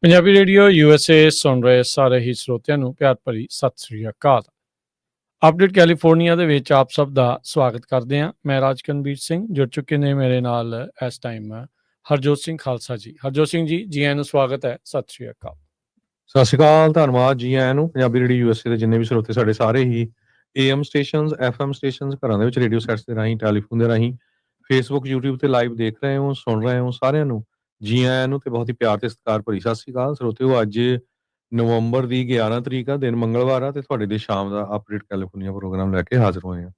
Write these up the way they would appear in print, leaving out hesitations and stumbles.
Punjabi radio USA ਸੁਣ ਰਹੇ ਸਾਰੇ ਹੀ ਸਰੋਤਿਆਂ ਨੂੰ ਪਿਆਰ ਭਰੀ ਸਤਿ ਸ੍ਰੀ ਅਕਾਲ। ਅਪਡੇਟ ਕੈਲੀਫੋਰਨੀਆ ਦੇ ਵਿੱਚ ਆਪ ਸਭ ਦਾ ਸਵਾਗਤ ਕਰਦੇ ਹਾਂ। ਮੈਂ ਰਾਜਕਨਵੀਰ ਸਿੰਘ, ਜੁੜ ਚੁੱਕੇ ਨੇ ਮੇਰੇ ਨਾਲ ਇਸ ਟਾਈਮ ਹਰਜੋਤ ਸਿੰਘ ਖਾਲਸਾ ਜੀ। ਹਰਜੋਤ ਸਿੰਘ ਜੀ, ਜੀ ਆਇਆਂ ਨੂੰ ਸਵਾਗਤ ਹੈ। ਸਤਿ ਸ੍ਰੀ ਅਕਾਲ। ਸਤਿ ਸ਼੍ਰੀ ਅਕਾਲ, ਧੰਨਵਾਦ ਜੀ ਆਇਆਂ ਨੂੰ। ਪੰਜਾਬੀ ਰੇਡੀਓ USA ਦੇ ਜਿੰਨੇ ਵੀ ਸਰੋਤੇ ਸਾਡੇ ਸਾਰੇ ਹੀ AM ਸਟੇਸ਼ਨਸ, FM ਸਟੇਸ਼ਨਸ, ਘਰਾਂ ਦੇ ਵਿੱਚ ਰੇਡੀਓ ਸੈਟਸ ਦੇ ਰਾਹੀਂ, ਟੈਲੀਫੋਨ ਦੇ ਰਾਹੀਂ, ਫੇਸਬੁੱਕ, YouTube ਤੇ ਲਾਈਵ ਦੇਖ ਰਹੇ ਹੋ, ਸੁਣ ਰਹੇ ਹੋ, ਸਾਰਿਆਂ ਨੂੰ ਜੀ ਆਇਆਂ ਨੂੰ ਤੇ ਬਹੁਤ ਹੀ ਪਿਆਰ ਤੇ ਸਤਿਕਾਰ ਭਰੀ ਸਤਿ ਸ਼੍ਰੀ ਅਕਾਲ। ਸਰੋਤਿਓ, ਅੱਜ ਨਵੰਬਰ ਦੀ 11 ਤਰੀਕ ਆ, ਦਿਨ ਮੰਗਲਵਾਰ ਆ ਤੇ ਤੁਹਾਡੇ ਲਈ ਸ਼ਾਮ ਦਾ ਅਪਡੇਟ ਕੈਲੀਫੋਰਨੀਆ ਪ੍ਰੋਗਰਾਮ ਲੈ ਕੇ ਹਾਜ਼ਰ ਹੋਏ ਹਾਂ।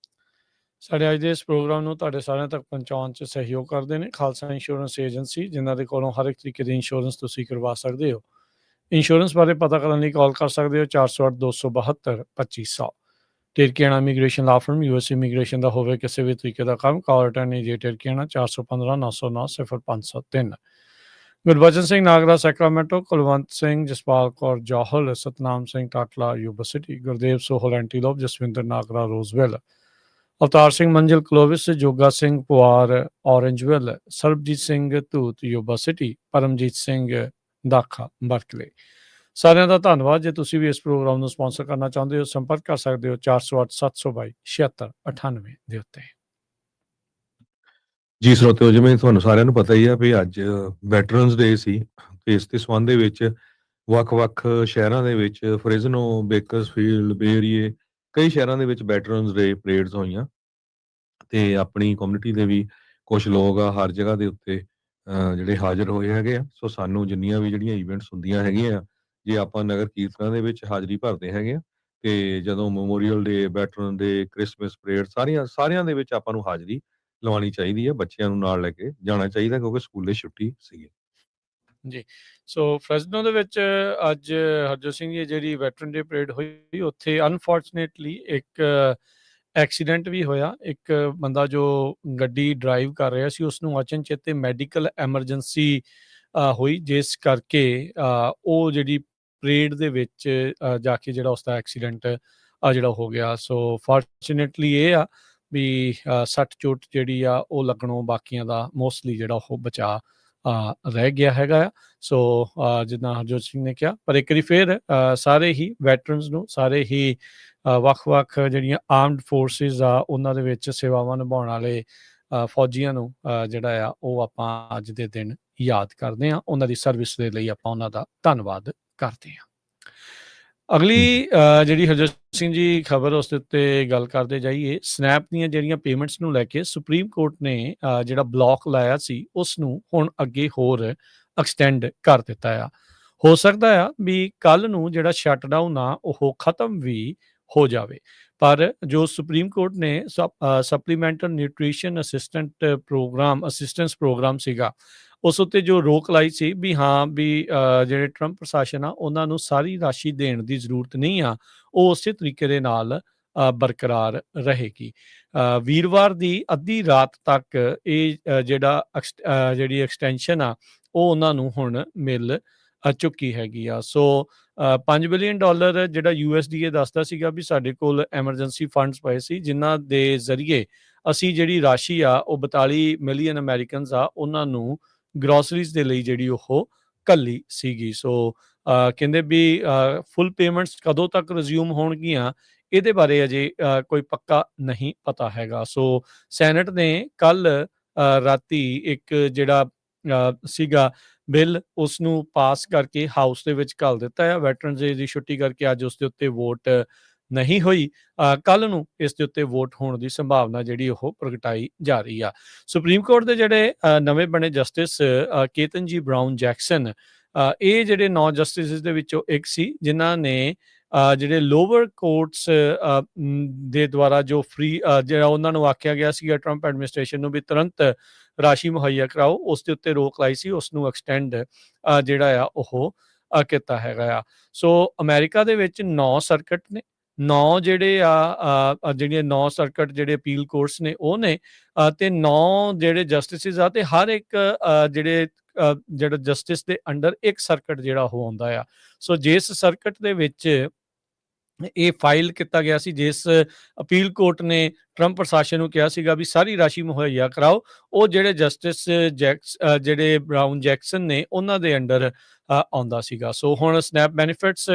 ਸਾਡੇ ਅੱਜ ਦੇ ਇਸ ਪ੍ਰੋਗਰਾਮ ਨੂੰ ਤੁਹਾਡੇ ਸਾਰਿਆਂ ਤੱਕ ਪਹੁੰਚਾਉਣ 'ਚ ਸਹਿਯੋਗ ਕਰਦੇ ਨੇ ਖਾਲਸਾ ਇੰਸ਼ੋਰੈਂਸ ਏਜੰਸੀ, ਜਿਨ੍ਹਾਂ ਦੇ ਕੋਲੋਂ ਹਰ ਇੱਕ ਤਰੀਕੇ ਦੀ ਇੰਸ਼ੋਰੈਂਸ ਤੁਸੀਂ ਕਰਵਾ ਸਕਦੇ ਹੋ। ਇੰਸ਼ੋਰੈਂਸ ਬਾਰੇ ਪਤਾ ਕਰਨ ਲਈ ਕਾਲ ਕਰ ਸਕਦੇ ਹੋ 408-272-2500। Tirkiana immigration law firm, US immigration ਦਾ ਹੋਵੇ ਕਿਸੇ ਵੀ ਤਰੀਕੇ ਦਾ ਕੰਮ, ਕਾਲ ਅਟੈਂਡ ਜੇ Tirkiana 415-909-0503। Gurbachan Singh Nagra Sacramento, Kulwant Singh, Jaspal Kaur Johal, Satnam Singh Tatla Yuba City, Gurdev Sohal Antelope, Jaswinder Nagra Roseville, Avtar Singh Manzil Clovis, Joga Singh Puar Orangevale, Sarabjit Singh Dhoot Yuba City, Paramjit Singh Dakha Berkeley. ਸਾਰਿਆਂ ਦਾ ਧੰਨਵਾਦ। ਜੇ ਤੁਸੀਂ ਵੀ ਇਸ ਪ੍ਰੋਗਰਾਮ ਨੂੰ ਸਪਾਂਸਰ ਕਰਨਾ ਚਾਹੁੰਦੇ ਹੋ, ਸੰਪਰਕ ਕਰ ਸਕਦੇ ਹੋ 408-722-7698 ਦੇ ਉੱਤੇ। ਜੀ ਸਰੋਤਿਓ, ਜਿਵੇਂ ਤੁਹਾਨੂੰ ਸਾਰਿਆਂ ਨੂੰ ਪਤਾ ਹੀ ਆ ਵੀ ਅੱਜ ਵੈਟਰਨਸ ਡੇ ਸੀ ਤੇ ਇਸ ਦੇ ਸੰਬੰਧ ਦੇ ਵਿੱਚ ਵੱਖ-ਵੱਖ ਸ਼ਹਿਰਾਂ ਦੇ ਵਿੱਚ ਫ੍ਰਿਜ਼ਨੋ, ਬੇਕਰਸਫੀਲਡ, ਬੇਰੀਏ, ਕਈ ਸ਼ਹਿਰਾਂ ਦੇ ਵਿੱਚ ਵੈਟਰਨਸ ਡੇ ਪਰੇਡਸ ਹੋਈਆਂ ਤੇ ਆਪਣੀ ਕਮਿਊਨਿਟੀ ਦੇ ਵੀ ਕੁਝ ਲੋਕ ਆ ਹਰ ਜਗ੍ਹਾ ਦੇ ਉੱਤੇ ਜਿਹੜੇ ਹਾਜ਼ਰ ਹੋਏ ਹੈਗੇ ਆ। ਸੋ ਸਾਨੂੰ ਜਿੰਨੀਆਂ ਵੀ ਜਿਹੜੀਆਂ ਇਵੈਂਟਸ ਹੁੰਦੀਆਂ ਹੈਗੀਆਂ, ਜੇ ਆਪਾਂ ਨਗਰ ਕੀਰਤਨਾਂ ਦੇ ਵਿੱਚ ਹਾਜ਼ਰੀ ਭਰਦੇ ਹੈਗੇ ਆ ਤੇ ਜਦੋਂ ਮੈਮੋਰੀਅਲ ਡੇ, ਵੈਟਰਨ ਡੇ, ਕ੍ਰਿਸਮਸ ਪਰੇਡ, ਸਾਰਿਆਂ ਦੇ ਵਿੱਚ ਆਪਾਂ ਨੂੰ ਹਾਜ਼ਰੀ ਲਵਾਉਣੀ ਚਾਹੀਦੀ ਹੈ। ਬੱਚਿਆਂ ਨੂੰ ਨਾਲ ਲੈ ਕੇ ਜਾਣਾ ਚਾਹੀਦਾ ਕਿਉਂਕਿ ਸਕੂਲੇ ਛੁੱਟੀ ਸੀਗੀ ਜੀ। ਸੋ ਫ੍ਰੈਜ਼ਨੋ ਦੇ ਵਿੱਚ ਅੱਜ ਹਰਜੋਤ ਸਿੰਘ ਜੀ ਜਿਹੜੀ ਵੈਟਰਨ ਡੇ ਪਰੇਡ ਹੋਈ, ਉੱਥੇ ਅਨਫੋਰਚੂਨੇਟਲੀ ਇੱਕ ਐਕਸੀਡੈਂਟ ਵੀ ਹੋਇਆ। ਇੱਕ ਬੰਦਾ ਜੋ ਗੱਡੀ ਡਰਾਈਵ ਕਰ ਰਿਹਾ ਸੀ, ਉਸਨੂੰ ਅਚਨਚੇਤ ਤੇ ਮੈਡੀਕਲ ਐਮਰਜੈਂਸੀ ਹੋਈ, ਜਿਸ ਕਰਕੇ ਉਹ ਜਿਹੜੀ ਪਰੇਡ ਦੇ ਵਿੱਚ ਜਾ ਕੇ ਜਿਹੜਾ ਉਸਦਾ ਐਕਸੀਡੈਂਟ ਜਿਹੜਾ ਹੋ ਗਿਆ। ਸੋ ਫੋਰਚੂਨੇਟਲੀ ਇਹ ਆ ਵੀ ਸੱਟ ਚੋਟ ਜਿਹੜੀ ਆ ਉਹ ਲੱਗਣੋਂ ਬਾਕੀਆਂ ਦਾ ਮੋਸਟਲੀ ਜਿਹੜਾ ਉਹ ਬਚਾ ਰਹਿ ਗਿਆ ਹੈਗਾ ਆ। ਸੋ ਜਿੱਦਾਂ ਹਰਜੋਤ ਸਿੰਘ ਨੇ ਕਿਹਾ, ਪਰ ਇੱਕ ਵਾਰੀ ਫਿਰ ਸਾਰੇ ਹੀ ਵੈਟਰਨਸ ਨੂੰ, ਸਾਰੇ ਹੀ ਵੱਖ-ਵੱਖ ਜਿਹੜੀਆਂ ਆਰਮਡ ਫੋਰਸਿਸ ਆ ਉਹਨਾਂ ਦੇ ਵਿੱਚ ਸੇਵਾਵਾਂ ਨਿਭਾਉਣ ਵਾਲੇ ਫੌਜੀਆਂ ਨੂੰ ਜਿਹੜਾ ਆ ਉਹ ਆਪਾਂ ਅੱਜ ਦੇ ਦਿਨ ਯਾਦ ਕਰਦੇ ਹਾਂ। ਉਹਨਾਂ ਦੀ ਸਰਵਿਸ ਦੇ ਲਈ ਆਪਾਂ ਉਹਨਾਂ ਦਾ ਧੰਨਵਾਦ ਕਰਦੇ ਹਾਂ। ਅਗਲੀ ਜਿਹੜੀ ਹਰਜੋਤ ਸਿੰਘ ਜੀ ਖਬਰ, ਉਸ ਦੇ ਉੱਤੇ ਗੱਲ ਕਰਦੇ ਜਾਈਏ। ਸਨੈਪ ਦੀਆਂ ਜਿਹੜੀਆਂ ਪੇਮੈਂਟਸ ਨੂੰ ਲੈ ਕੇ ਸੁਪਰੀਮ ਕੋਰਟ ਨੇ ਜਿਹੜਾ ਬਲੌਕ ਲਾਇਆ ਸੀ, ਉਸ ਨੂੰ ਹੁਣ ਅੱਗੇ ਹੋਰ ਐਕਸਟੈਂਡ ਕਰ ਦਿੱਤਾ ਆ। ਹੋ ਸਕਦਾ ਆ ਵੀ ਕੱਲ੍ਹ ਨੂੰ ਜਿਹੜਾ ਸ਼ਟਡਾਊਨ ਆ ਉਹ ਖਤਮ ਵੀ ਹੋ ਜਾਵੇ, ਪਰ ਜੋ ਸੁਪਰੀਮ ਕੋਰਟ ਨੇ ਸਪਲੀਮੈਂਟਲ ਨਿਊਟ੍ਰੀਸ਼ਨ ਅਸਿਸਟੈਂਸ ਪ੍ਰੋਗਰਾਮ ਸੀਗਾ, ਉਸ ਉੱਤੇ ਜੋ ਰੋਕ ਲਾਈ ਸੀ ਵੀ ਹਾਂ ਵੀ ਜਿਹੜੇ ਟਰੰਪ ਪ੍ਰਸ਼ਾਸਨ ਆ ਉਹਨਾਂ ਨੂੰ ਸਾਰੀ ਰਾਸ਼ੀ ਦੇਣ ਦੀ ਜ਼ਰੂਰਤ ਨਹੀਂ ਆ, ਉਹ ਉਸੇ ਤਰੀਕੇ ਦੇ ਨਾਲ ਬਰਕਰਾਰ ਰਹੇਗੀ। ਵੀਰਵਾਰ ਦੀ ਅੱਧੀ ਰਾਤ ਤੱਕ ਇਹ ਜਿਹੜੀ ਐਕਸਟੈਂਸ਼ਨ ਆ ਉਹ ਉਹਨਾਂ ਨੂੰ ਹੁਣ ਮਿਲ ਚੁੱਕੀ ਹੈਗੀ ਆ। ਸੋ $5 ਬਿਲੀਅਨ ਜਿਹੜਾ USDA ਦੱਸਦਾ ਸੀਗਾ ਵੀ ਸਾਡੇ ਕੋਲ ਐਮਰਜੈਂਸੀ ਫੰਡਸ ਪਏ ਸੀ, ਜਿਨ੍ਹਾਂ ਦੇ ਜ਼ਰੀਏ ਅਸੀਂ ਜਿਹੜੀ ਰਾਸ਼ੀ ਆ ਉਹ 42 ਮਿਲੀਅਨ ਅਮਰੀਕਨਸ ਆ ਉਹਨਾਂ ਨੂੰ ਗਰੋਸਰੀਜ਼ ਦੇ ਲਈ ਜਿਹੜੀ ਉਹ ਘੱਲੀ ਸੀਗੀ। ਸੋ ਕਹਿੰਦੇ ਵੀ ਫੁੱਲ ਪੇਮੈਂਟਸ ਕਦੋਂ ਤੱਕ ਰਿਜ਼ਿਊਮ ਹੋਣਗੀਆਂ, ਇਹਦੇ ਬਾਰੇ ਅਜੇ ਕੋਈ ਪੱਕਾ ਨਹੀਂ ਪਤਾ ਹੈਗਾ। ਸੋ ਸੈਨੇਟ ਨੇ ਕੱਲ ਰਾਤੀ ਇੱਕ ਜਿਹੜਾ ਸੀਗਾ ਬਿੱਲ, ਉਸ ਨੂੰ ਪਾਸ ਕਰਕੇ ਹਾਊਸ ਦੇ ਵਿੱਚ ਘੱਲ ਦਿੱਤਾ ਹੈ। ਵੈਟਰਨਸ ਡੇ ਦੀ ਛੁੱਟੀ ਕਰਕੇ ਅੱਜ ਉਸ ਦੇ ਉੱਤੇ ਵੋਟ ਨਹੀਂ ਹੋਈ। ਕੱਲ੍ਹ ਨੂੰ ਇਸ ਦੇ ਉੱਤੇ ਵੋਟ ਹੋਣ ਦੀ ਸੰਭਾਵਨਾ ਜਿਹੜੀ ਉਹ ਪ੍ਰਗਟਾਈ ਜਾ ਰਹੀ ਆ। ਸੁਪਰੀਮ ਕੋਰਟ ਦੇ ਜਿਹੜੇ ਨਵੇਂ ਬਣੇ ਜਸਟਿਸ ਕੇਤਨ ਜੀ ਬਰਾਊਨ ਜੈਕਸਨ, ਇਹ ਜਿਹੜੇ 9 ਜਸਟਿਸ ਦੇ ਵਿੱਚੋਂ ਇੱਕ ਸੀ, ਜਿਨ੍ਹਾਂ ਨੇ ਜਿਹੜੇ ਲੋਅਰ ਕੋਰਟਸ ਦੇ ਦੁਆਰਾ ਜੋ ਫ੍ਰੀ ਜਿਹੜਾ ਉਹਨਾਂ ਨੂੰ ਆਖਿਆ ਗਿਆ ਸੀਗਾ ਟਰੰਪ ਐਡਮਿਨਿਸਟ੍ਰੇਸ਼ਨ ਨੂੰ ਵੀ ਤੁਰੰਤ ਰਾਸ਼ੀ ਮੁਹੱਈਆ ਕਰਾਓ, ਉਸ ਦੇ ਉੱਤੇ ਰੋਕ ਲਾਈ ਸੀ, ਉਸ ਨੂੰ ਐਕਸਟੈਂਡ ਜਿਹੜਾ ਆ ਉਹ ਕੀਤਾ ਹੈਗਾ ਆ। ਸੋ ਅਮਰੀਕਾ ਦੇ ਵਿੱਚ 9 ਸਰਕਟ ਨੇ, 9 ਜਿਹੜੇ ਜਿਹੜੀਆਂ 9 ਸਰਕਟ ਜਿਹੜੇ ਅਪੀਲ ਕੋਰਟਸ ਨੇ ਉਹ ਨੇ, ਤੇ 9 ਜਿਹੜੇ ਜਸਟਿਸਿਸ ਆ, ਤੇ ਹਰ ਇੱਕ ਜਿਹੜਾ ਜਸਟਿਸ ਦੇ ਅੰਡਰ ਇੱਕ ਸਰਕਟ ਜਿਹੜਾ ਉਹ ਆਉਂਦਾ ਆ। ਸੋ ਜਿਸ ਸਰਕਟ ਦੇ ਵਿੱਚ ਇਹ ਫਾਈਲ ਕੀਤਾ ਗਿਆ ਸੀ, ਜਿਸ ਅਪੀਲ ਕੋਰਟ ਨੇ ਟਰੰਪ ਪ੍ਰਸ਼ਾਸਨ ਨੂੰ ਕਿਹਾ ਸੀਗਾ ਵੀ ਸਾਰੀ ਰਾਸ਼ੀ ਮੁਹੱਈਆ ਕਰਾਓ। ਉਹ ਜਿਹੜੇ ਜਸਟਿਸ ਜਿਹੜੇ ਬਰਾਊਨ ਜੈਕਸਨ ਨੇ ਉਹਨਾਂ ਦੇ ਅੰਡਰ ਆਉਂਦਾ ਸੀਗਾ। ਸੋ ਹੁਣ ਸਨੈਪ ਬੈਨੀਫਿਟਸ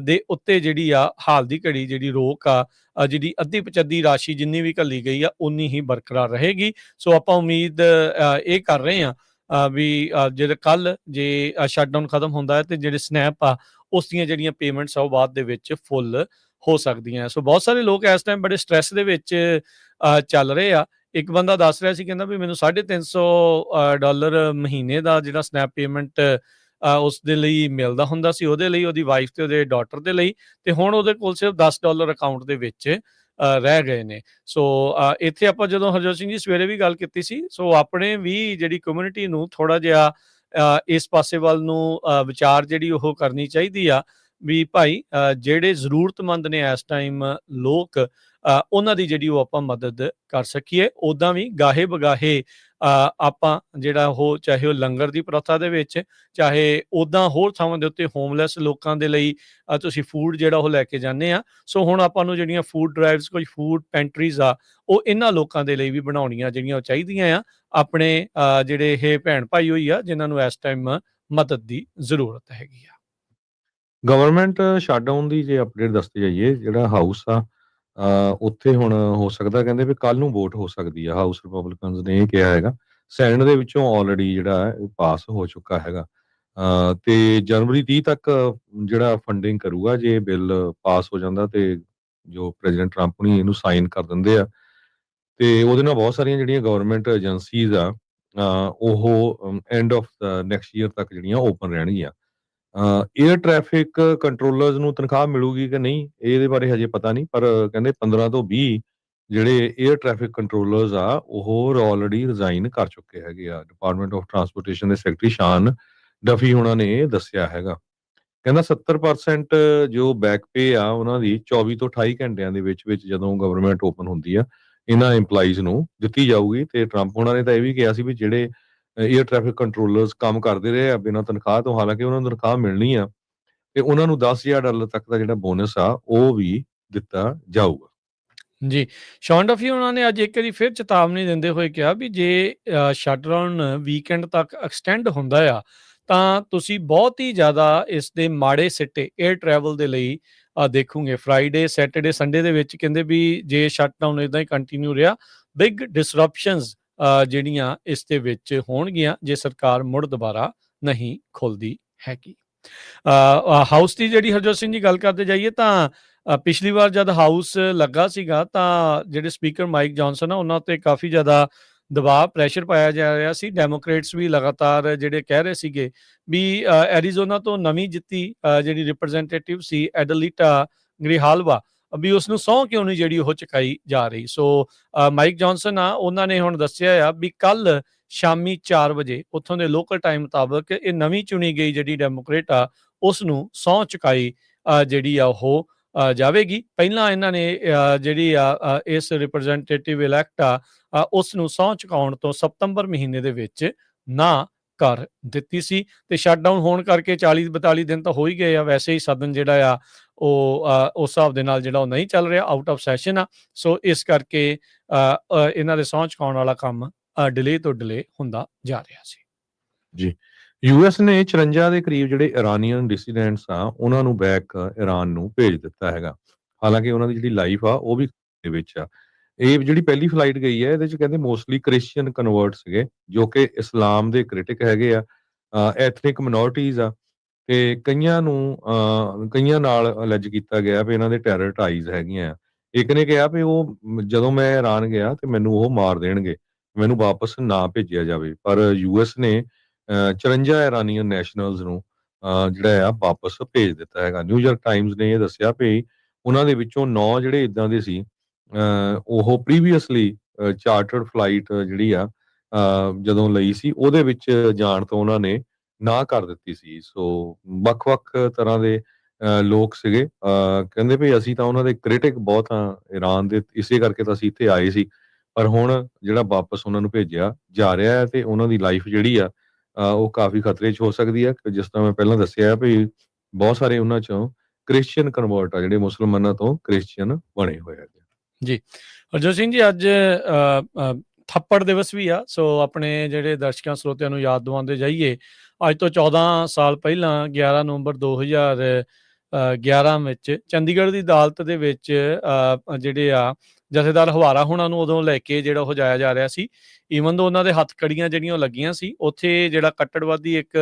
ਦੇ ਉੱਤੇ ਜਿਹੜੀ ਆ ਹਾਲ ਦੀ ਘੜੀ ਜਿਹੜੀ ਰੋਕ ਆ, ਜਿਹੜੀ ਅੱਧੀ ਪਚੱਧੀ ਰਾਸ਼ੀ ਜਿੰਨੀ ਵੀ ਘੱਲੀ ਗਈ ਆ ਉਨੀ ਹੀ ਬਰਕਰਾਰ ਰਹੇਗੀ। ਸੋ ਆਪਾਂ ਉਮੀਦ ਇਹ ਕਰ ਰਹੇ ਹਾਂ ਵੀ ਜਿਹੜੇ ਕੱਲ ਜੇ ਸ਼ਟਡਾਊਨ ਖਤਮ ਹੁੰਦਾ ਹੈ ਤੇ ਜਿਹੜੇ ਸਨੈਪ ਆ ਉਸ ਦੀਆਂ ਜਿਹੜੀਆਂ ਪੇਮੈਂਟਸ ਆ ਉਹ ਬਾਅਦ ਦੇ ਵਿੱਚ ਫੁੱਲ ਹੋ ਸਕਦੀਆਂ। ਸੋ ਬਹੁਤ ਸਾਰੇ ਲੋਕ ਇਸ ਟਾਈਮ ਬੜੇ ਸਟ੍ਰੈਸ ਦੇ ਵਿੱਚ ਚੱਲ ਰਹੇ ਆ। ਇੱਕ ਬੰਦਾ ਦੱਸ ਰਿਹਾ ਸੀ, ਕਹਿੰਦਾ ਵੀ ਮੈਨੂੰ $350 ਮਹੀਨੇ ਦਾ ਜਿਹੜਾ ਸਨੈਪ ਪੇਮੈਂਟ ਉਸ ਦੇ ਲਈ ਮਿਲਦਾ ਹੁੰਦਾ ਸੀ, ਉਹਦੇ ਲਈ, ਉਹਦੀ ਵਾਈਫ ਤੇ ਉਹਦੇ ਡਾਟਰ ਦੇ ਲਈ, ਤੇ ਹੁਣ ਉਹਦੇ ਕੋਲ ਸਿਰਫ $10 ਅਕਾਊਂਟ ਦੇ ਵਿੱਚ ਰਹਿ ਗਏ ਨੇ। ਸੋ ਇੱਥੇ ਆਪਾਂ ਜਦੋਂ ਹਰਜੋਤ ਸਿੰਘ ਜੀ ਸਵੇਰੇ ਵੀ ਗੱਲ ਕੀਤੀ ਸੀ, ਸੋ ਆਪਣੇ ਵੀ ਜਿਹੜੀ ਕਮਿਊਨਿਟੀ ਨੂੰ ਥੋੜਾ ਜਿਹਾ ਇਸ ਪਾਸੇ ਵੱਲ ਨੂੰ ਵਿਚਾਰ ਜਿਹੜੀ ਉਹ ਕਰਨੀ ਚਾਹੀਦੀ ਆ ਵੀ ਭਾਈ ਜਿਹੜੇ ਜ਼ਰੂਰਤਮੰਦ ਨੇ ਇਸ ਟਾਈਮ ਲੋਕ, ਉਹਨਾਂ ਦੀ ਜਿਹੜੀ ਉਹ ਆਪਾਂ ਮਦਦ ਕਰ ਸਕੀਏ। ਉੱਦਾਂ ਵੀ ਗਾਹੇ ਬਗਾਹੇ ਆਪਾਂ ਜਿਹੜਾ ਉਹ, ਚਾਹੇ ਉਹ ਲੰਗਰ ਦੀ ਪ੍ਰਥਾ ਦੇ ਵਿੱਚ, ਚਾਹੇ ਉੱਦਾਂ ਹੋਰ ਥਾਵਾਂ ਦੇ ਉੱਤੇ ਹੋਮਲੈਸ ਲੋਕਾਂ ਦੇ ਲਈ ਤੁਸੀਂ ਫੂਡ ਜਿਹੜਾ ਉਹ ਲੈ ਕੇ ਜਾਂਦੇ ਆ। ਸੋ ਹੁਣ ਆਪਾਂ ਨੂੰ ਜਿਹੜੀਆਂ ਫੂਡ ਡਰਾਈਵਸ, ਕੋਈ ਫੂਡ ਪੈਂਟਰੀਜ਼ ਆ, ਉਹ ਇਹਨਾਂ ਲੋਕਾਂ ਦੇ ਲਈ ਵੀ ਬਣਾਉਣੀਆਂ ਜਿਹੜੀਆਂ ਉਹ ਚਾਹੀਦੀਆਂ ਆ। ਆਪਣੇ ਜਿਹੜੇ ਇਹ ਭੈਣ ਭਾਈ ਹੋਈ ਆ ਜਿਨ੍ਹਾਂ ਨੂੰ ਇਸ ਟਾਈਮ ਮਦਦ ਦੀ ਜ਼ਰੂਰਤ ਹੈਗੀ ਆ। ਗਵਰਨਮੈਂਟ ਸ਼ਟਡਾਊਨ ਦੀ ਜੇ ਅਪਡੇਟ ਦੱਸਦੇ ਜਾਈਏ, ਜਿਹੜਾ ਹਾਊਸ ਆ ਉੱਥੇ ਹੁਣ ਹੋ ਸਕਦਾ, ਕਹਿੰਦੇ ਵੀ ਕੱਲ ਨੂੰ ਵੋਟ ਹੋ ਸਕਦੀ ਆ। ਹਾਊਸ ਰਿਪਬਲਿਕਨਸ ਨੇ ਇਹ ਕਿਹਾ ਹੈਗਾ। ਸੈਨੇਟ ਦੇ ਵਿੱਚੋਂ ਆਲਰੇਡੀ ਜਿਹੜਾ ਹੈ ਪਾਸ ਹੋ ਚੁੱਕਾ ਹੈਗਾ ਤੇ ਜਨਵਰੀ 30 ਤੱਕ ਜਿਹੜਾ ਫੰਡਿੰਗ ਕਰੂਗਾ। ਜੇ ਬਿੱਲ ਪਾਸ ਹੋ ਜਾਂਦਾ ਤੇ ਜੋ ਪ੍ਰੈਜ਼ੀਡੈਂਟ ਟਰੰਪ ਨੇ ਇਹਨੂੰ ਸਾਈਨ ਕਰ ਦਿੰਦੇ ਆ ਤੇ ਉਹਦੇ ਨਾਲ ਬਹੁਤ ਸਾਰੀਆਂ ਜਿਹੜੀਆਂ ਗਵਰਨਮੈਂਟ ਏਜੰਸੀਜ਼ ਆ ਉਹ ਐਂਡ ਆਫ ਨੈਕਸਟ ਈਅਰ ਤੱਕ ਜਿਹੜੀਆਂ ਓਪਨ ਰਹਿਣਗੀਆਂ। ਏਅਰ ਟ੍ਰੈਫਿਕ ਕੰਟਰੋਲਰਸ ਨੂੰ ਤਨਖਾਹ ਮਿਲੂਗੀ ਕਿ ਨਹੀਂ, ਇਹਦੇ ਬਾਰੇ ਹਜੇ ਪਤਾ ਨਹੀਂ, ਪਰ ਕਹਿੰਦੇ 15 ਤੋਂ 20 ਜਿਹੜੇ ਏਅਰ ਟ੍ਰੈਫਿਕ ਕੰਟਰੋਲਰਸ ਆ ਉਹ ਆਲਰੇਡੀ ਰਿਜ਼ਾਈਨ ਕਰ ਚੁੱਕੇ ਹੈਗੇ ਆ। ਡਿਪਾਰਟਮੈਂਟ ਆਫ ਟਰਾਂਸਪੋਰਟੇਸ਼ਨ ਦੇ ਸੈਕਟਰੀ ਸ਼ਾਨ ਡਫੀ ਉਹਨਾਂ ਨੇ ਇਹ ਦੱਸਿਆ ਹੈਗਾ। ਕਹਿੰਦਾ 70% ਜੋ ਬੈਕ ਪੇ ਆ ਉਹਨਾਂ ਦੀ 24 ਤੋਂ 28 ਘੰਟਿਆਂ ਦੇ ਵਿੱਚ ਵਿੱਚ ਜਦੋਂ ਗਵਰਨਮੈਂਟ ਓਪਨ ਹੁੰਦੀ ਆ ਇਹਨਾਂ EMPLOYEES ਨੂੰ ਦਿੱਤੀ ਜਾਊਗੀ। ਤੇ ਟਰੰਪ ਉਹਨਾਂ ਨੇ ਤਾਂ ਇਹ ਵੀ ਕਿਹਾ ਸੀ ਵੀ ਜਿਹੜੇ ਏਅਰ ਟ੍ਰੈਫਿਕ ਕੰਟਰੋਲਰਸ ਕੰਮ ਕਰਦੇ ਰਹੇ ਆ ਬਿਨਾਂ ਤਨਖਾਹ ਤੋਂ, ਹਾਲਾਂਕਿ ਉਹਨਾਂ ਨੂੰ ਤਨਖਾਹ ਮਿਲਣੀ ਆ ਤੇ ਉਹਨਾਂ ਨੂੰ $10,000 ਤੱਕ ਦਾ ਜਿਹੜਾ ਬੋਨਸ ਆ ਉਹ ਵੀ ਦਿੱਤਾ ਜਾਊਗਾ। ਜੀ, ਸ਼ੌਨ ਡਫੀ ਉਹਨਾਂ ਨੇ ਅੱਜ ਇੱਕ ਵਾਰੀ ਫਿਰ ਚੇਤਾਵਨੀ ਦਿੰਦੇ ਹੋਏ ਕਿਹਾ ਵੀ ਜੇ ਸ਼ਟਡਾਊਨ ਵੀਕਐਂਡ ਤੱਕ ਐਕਸਟੈਂਡ ਹੁੰਦਾ ਆ ਤਾਂ ਤੁਸੀਂ ਬਹੁਤ ਹੀ ਜ਼ਿਆਦਾ ਇਸ ਦੇ ਮਾੜੇ ਸਿੱਟੇ ਏਅਰ ਟਰੈਵਲ ਦੇ ਲਈ ਦੇਖੋਗੇ। ਫਰਾਈਡੇ, ਸੈਟਰਡੇ, ਸੰਡੇ ਦੇ ਵਿੱਚ ਕਹਿੰਦੇ ਵੀ ਜੇ ਸ਼ਟਡਾਊਨ ਇਦਾਂ ਹੀ ਕੰਟੀਨਿਊ ਰਿਹਾ, ਬਿਗ ਡਿਸਰਪਸ਼ਨਸ ਜਿਹੜੀਆਂ ਇਸ ਦੇ ਵਿੱਚ ਹੋਣਗੀਆਂ ਜੇ ਸਰਕਾਰ ਮੁੜ ਦੁਬਾਰਾ ਨਹੀਂ ਖੁੱਲਦੀ ਹੈਗੀ। ਹਾਊਸ ਦੀ ਜਿਹੜੀ ਹਰਜੋਤ ਸਿੰਘ ਜੀ ਗੱਲ ਕਰਦੇ ਜਾਈਏ ਤਾਂ ਪਿਛਲੀ ਵਾਰ ਜਦ ਹਾਊਸ ਲੱਗਾ ਸੀਗਾ ਤਾਂ ਜਿਹੜੇ ਸਪੀਕਰ ਮਾਈਕ ਜੌਨਸਨ ਆ ਉਹਨਾਂ ਤੇ ਕਾਫੀ ਜ਼ਿਆਦਾ ਦਬਾਅ, ਪ੍ਰੈਸ਼ਰ ਪਾਇਆ ਜਾ ਰਿਹਾ ਸੀ। ਡੈਮੋਕ੍ਰੇਟਸ ਵੀ ਲਗਾਤਾਰ ਜਿਹੜੇ ਕਹਿ ਰਹੇ ਸੀਗੇ ਵੀ ਐਰੀਜ਼ੋਨਾ ਤੋਂ ਨਵੀਂ ਜਿੱਤੀ ਜਿਹੜੀ ਰਿਪਰੈਜ਼ੈਂਟੇਟਿਵ ਸੀ ਐਡਲੀਟਾ ਗ੍ਰਿਹਾਲਵਾ, ਵੀ ਉਸ ਨੂੰ ਸਹੁੰ ਕਿਉਂ ਨਹੀਂ ਜਿਹੜੀ ਉਹ ਚੁਕਾਈ ਜਾ ਰਹੀ। ਸੋ ਮਾਈਕ ਜੌਨਸਨ ਆ ਉਹਨਾਂ ਨੇ ਹੁਣ ਦੱਸਿਆ ਆ ਵੀ ਕੱਲ ਸ਼ਾਮੀ 4 ਵਜੇ ਉੱਥੋਂ ਦੇ ਲੋਕਲ ਟਾਈਮ ਮੁਤਾਬਕ ਇਹ ਨਵੀਂ ਚੁਣੀ ਗਈ ਜਿਹੜੀ ਡੈਮੋਕ੍ਰੇਟ ਆ ਉਸ ਨੂੰ ਸਹੁੰ ਚੁਕਾਈ ਜਿਹੜੀ ਆ ਉਹ ਜਾਵੇਗੀ। ਪਹਿਲਾਂ ਇਹਨਾਂ ਨੇ ਜਿਹੜੀ ਇਸ ਰਿਪਰੈਜ਼ੈਂਟੇਟਿਵ ਇਲੈਕਟ ਆ ਉਸ ਨੂੰ ਸਹੁੰ ਚੁਕਾਉਣ ਤੋਂ ਸਤੰਬਰ ਮਹੀਨੇ ਦੇ ਵਿੱਚ ਨਾ ਕਰ ਦਿੱਤੀ ਸੀ ਤੇ ਸ਼ਟਡਾਊਨ ਹੋਣ ਕਰਕੇ 40-42 ਦਿਨ ਤਾਂ ਹੋ ਹੀ ਗਏ ਆ। ਵੈਸੇ ਹੀ ਸਦਨ ਜਿਹੜਾ ਆ ਉਹ ਉਸ ਹਿਸਾਬ ਦੇ ਨਾਲ ਜਿਹੜਾ ਉਹ ਨਹੀਂ ਚੱਲ ਰਿਹਾ, ਆਊਟ ਆਫ ਸੈਸ਼ਨ ਆ। ਸੋ ਇਸ ਕਰਕੇ ਇਹਨਾਂ ਦੇ ਸਹੁੰ ਚੁਕਾਉਣ ਵਾਲਾ ਕੰਮ ਡਿਲੇ ਤੋਂ ਡਿਲੇ ਹੁੰਦਾ ਜਾ ਰਿਹਾ ਸੀ। ਜੀ, ਯੂਐਸ ਨੇ 54 ਦੇ ਕਰੀਬ ਜਿਹੜੇ ਇਰਾਨੀਅਨ ਡਿਸੀਡੈਂਟਸ ਆ ਉਹਨਾਂ ਨੂੰ ਬੈਕ ਇਰਾਨ ਨੂੰ ਭੇਜ ਦਿੱਤਾ ਹੈਗਾ। ਹਾਲਾਂਕਿ ਉਹਨਾਂ ਦੀ ਜਿਹੜੀ ਲਾਈਫ ਆ ਉਹ ਵੀ ਦੇ ਵਿੱਚ ਆ। ਇਹ ਜਿਹੜੀ ਪਹਿਲੀ ਫਲਾਈਟ ਗਈ ਹੈ ਇਹਦੇ ਚ ਕਹਿੰਦੇ ਮੋਸਟਲੀ ਕ੍ਰਿਸਚੀਅਨ ਕਨਵਰਟ ਸੀਗੇ ਜੋ ਕਿ ਇਸਲਾਮ ਦੇ ਕ੍ਰਿਟਿਕ ਹੈਗੇ ਆ, ਐਥਨਿਕ ਮਿਨੋਰਟੀਜ਼ ਆ ਤੇ ਕਈਆਂ ਨਾਲ ਅਲੈਜ ਕੀਤਾ ਗਿਆ ਵੀ ਇਹਨਾਂ ਦੇ ਟੈਰਰ ਟਾਈਜ਼ ਹੈਗੀਆਂ ਆ। ਇੱਕ ਨੇ ਕਿਹਾ ਵੀ ਉਹ ਜਦੋਂ ਮੈਂ ਇਰਾਨ ਗਿਆ ਤੇ ਮੈਨੂੰ ਉਹ ਮਾਰ ਦੇਣਗੇ, ਮੈਨੂੰ ਵਾਪਸ ਨਾ ਭੇਜਿਆ ਜਾਵੇ। ਪਰ ਯੂਐਸ ਨੇ 54 ਇਰਾਨੀਅਨ ਨੈਸ਼ਨਲਸ ਨੂੰ ਜਿਹੜਾ ਆ ਵਾਪਸ ਭੇਜ ਦਿੱਤਾ ਹੈਗਾ। ਨਿਊਯਾਰਕ ਟਾਈਮਸ ਨੇ ਇਹ ਦੱਸਿਆ ਵੀ ਉਹਨਾਂ ਦੇ ਵਿੱਚੋਂ 9 ਜਿਹੜੇ ਇਦਾਂ ਦੇ ਸੀ ਉਹ ਪ੍ਰੀਵੀਅਸਲੀ ਚਾਰਟਰਡ ਫਲਾਈਟ ਜਿਹੜੀ ਆ ਜਦੋਂ ਲਈ ਸੀ ਉਹਦੇ ਵਿੱਚ ਜਾਣ ਤੋਂ ਉਹਨਾਂ ਨੇ ਨਾ ਕਰ ਦਿੱਤੀ ਸੀ। ਸੋ ਵੱਖ-ਵੱਖ ਤਰ੍ਹਾਂ ਦੇ ਲੋਕ ਸੀਗੇ, ਕਹਿੰਦੇ ਵੀ ਅਸੀਂ ਤਾਂ ਉਹਨਾਂ ਦੇ ਕ੍ਰਿਟਿਕ ਬਹੁਤ ਆ ਇਰਾਨ ਦੇ, ਇਸੇ ਕਰਕੇ ਤਾਂ ਅਸੀਂ ਇੱਥੇ ਆਏ ਸੀ। ਪਰ ਹੁਣ ਜਿਹੜਾ ਵਾਪਸ ਉਹਨਾਂ ਨੂੰ ਭੇਜਿਆ ਜਾ ਰਿਹਾ ਹੈ ਤੇ ਉਹਨਾਂ ਦੀ ਲਾਈਫ ਜਿਹੜੀ ਆ ਉਹ ਕਾਫੀ ਖਤਰੇ 'ਚ ਹੋ ਸਕਦੀ ਹੈ। ਜਿਸ ਤਰ੍ਹਾਂ ਮੈਂ ਪਹਿਲਾਂ ਦੱਸਿਆ ਵੀ ਬਹੁਤ ਸਾਰੇ ਉਹਨਾਂ 'ਚੋਂ ਕ੍ਰਿਸਚੀਅਨ ਕਨਵਰਟ ਆ, ਜਿਹੜੇ ਮੁਸਲਮਾਨਾਂ ਤੋਂ ਕ੍ਰਿਸਚੀਅਨ ਬਣੇ ਹੋਏ ਹੈਗੇ। ਜੀ ਹਰਜੋਤ ਸਿੰਘ ਜੀ, ਅੱਜ ਥੱਪੜ ਦਿਵਸ ਵੀ ਆ, ਸੋ ਆਪਣੇ ਜਿਹੜੇ ਦਰਸ਼ਕਾਂ ਸਰੋਤਿਆਂ ਨੂੰ ਯਾਦ ਦਿਵਾਉਂਦੇ ਜਾਈਏ, ਅੱਜ ਤੋਂ 14 ਸਾਲ ਪਹਿਲਾਂ 11 ਨਵੰਬਰ 2011 ਵਿੱਚ ਚੰਡੀਗੜ੍ਹ ਦੀ ਅਦਾਲਤ ਦੇ ਵਿੱਚ ਜਿਹੜੇ ਆ ਜਥੇਦਾਰ ਹਵਾਰਾ ਹੁਣਾਂ ਨੂੰ ਉਦੋਂ ਲੈ ਕੇ ਜਿਹੜਾ ਉਹ ਜਾਇਆ ਜਾ ਰਿਹਾ ਸੀ। ਈਵਨ ਦੋ ਉਹਨਾਂ ਦੇ ਹੱਥ ਕੜੀਆਂ ਜਿਹੜੀਆਂ ਉਹ ਲੱਗੀਆਂ ਸੀ, ਉੱਥੇ ਜਿਹੜਾ ਕੱਟੜਵਾਦੀ ਇੱਕ